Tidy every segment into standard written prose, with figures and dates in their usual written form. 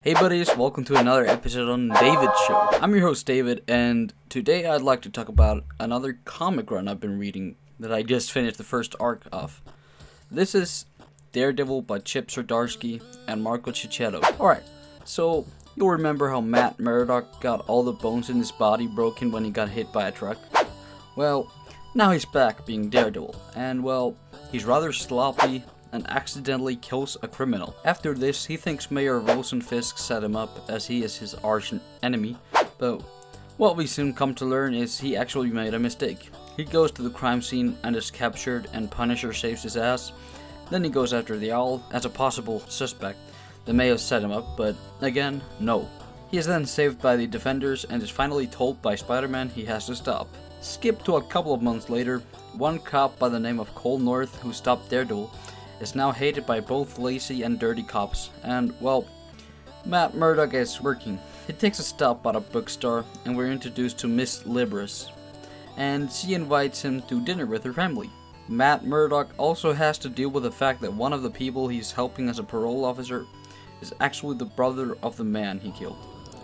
Hey buddies, welcome to another episode on David's Show. I'm your host David, and today I'd like to talk about another comic run I've been reading that I just finished the first arc of. This is Daredevil by Chip Zdarsky and Marco Cicchetto. Alright, so you'll remember how Matt Murdock got all the bones in his body broken when he got hit by a truck? Well, now he's back being Daredevil, and well, he's rather sloppy and accidentally kills a criminal. After this, he thinks Mayor Rosenfisk set him up as he is his arch enemy, but what we soon come to learn is he actually made a mistake. He goes to the crime scene and is captured, and Punisher saves his ass. Then he goes after the Owl as a possible suspect. The Mayor set him up, but again, no. He is then saved by the Defenders and is finally told by Spider-Man he has to stop. Skip to a couple of months later, one cop by the name of Cole North, who stopped Daredevil, is now hated by both lazy and dirty cops, and well, Matt Murdock is working. He takes a stop at a bookstore, and we're introduced to Miss Libris, and she invites him to dinner with her family. Matt Murdock also has to deal with the fact that one of the people he's helping as a parole officer is actually the brother of the man he killed.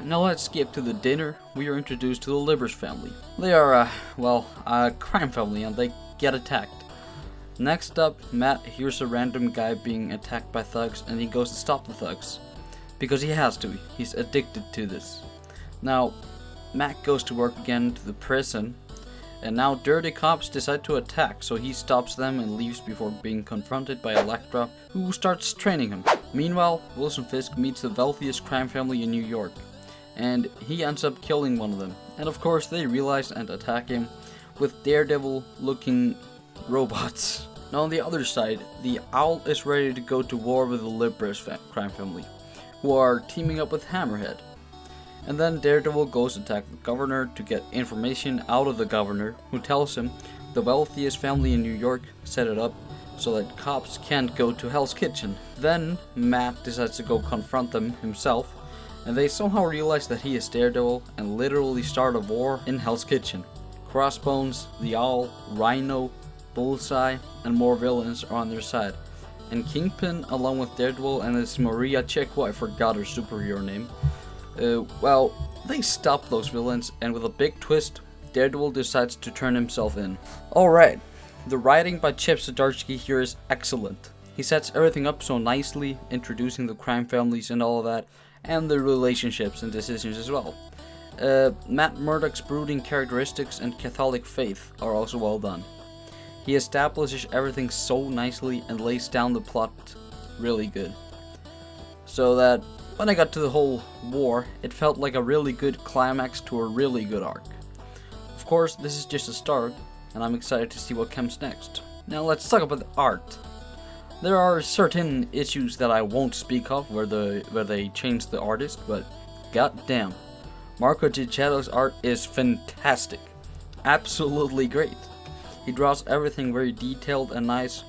Now let's skip to the dinner. We are introduced to the Libris family. They are, a crime family, and they get attacked. Next up, Matt hears a random guy being attacked by thugs, and he goes to stop the thugs. Because he has to, he's addicted to this. Now, Matt goes to work again to the prison, and now dirty cops decide to attack, so he stops them and leaves before being confronted by Elektra, who starts training him. Meanwhile, Wilson Fisk meets the wealthiest crime family in New York, and he ends up killing one of them. And of course, they realize and attack him with Daredevil-looking robots. Now on the other side, the Owl is ready to go to war with the Libris crime family, who are teaming up with Hammerhead. And then Daredevil goes to attack the governor to get information out of the governor, who tells him the wealthiest family in New York set it up so that cops can't go to Hell's Kitchen. Then Matt decides to go confront them himself, and they somehow realize that he is Daredevil and literally start a war in Hell's Kitchen. Crossbones, the Owl, Rhino, Bullseye, and more villains are on their side. And Kingpin, along with Daredevil and his Maria Chick, who I forgot her superhero name, they stop those villains, and with a big twist, Daredevil decides to turn himself in. Alright, the writing by Chip Zdarsky here is excellent. He sets everything up so nicely, introducing the crime families and all of that, and the relationships and decisions as well. Matt Murdock's brooding characteristics and Catholic faith are also well done. He establishes everything so nicely and lays down the plot really good. So that when I got to the whole war, it felt like a really good climax to a really good arc. Of course, this is just a start, and I'm excited to see what comes next. Now let's talk about the art. There are certain issues that I won't speak of where they change the artist, but goddamn, Marco Cicchetto's art is fantastic. Absolutely great. He draws everything very detailed and nice,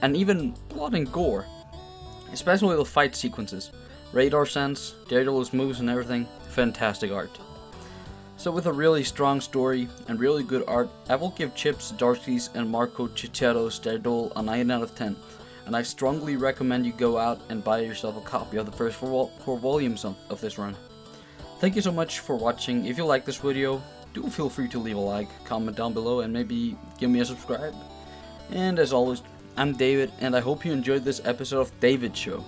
and even blood and gore, especially the fight sequences. Radar sense, Daredevil's moves and everything, fantastic art. So with a really strong story and really good art, I will give Chip Zdarsky's and Marco Cicchetto's Daredevil a 9 out of 10, and I strongly recommend you go out and buy yourself a copy of the first four volumes of this run. Thank you so much for watching. If you like this video, do feel free to leave a like, comment down below, and maybe give me a subscribe. And as always, I'm David, and I hope you enjoyed this episode of David's Show.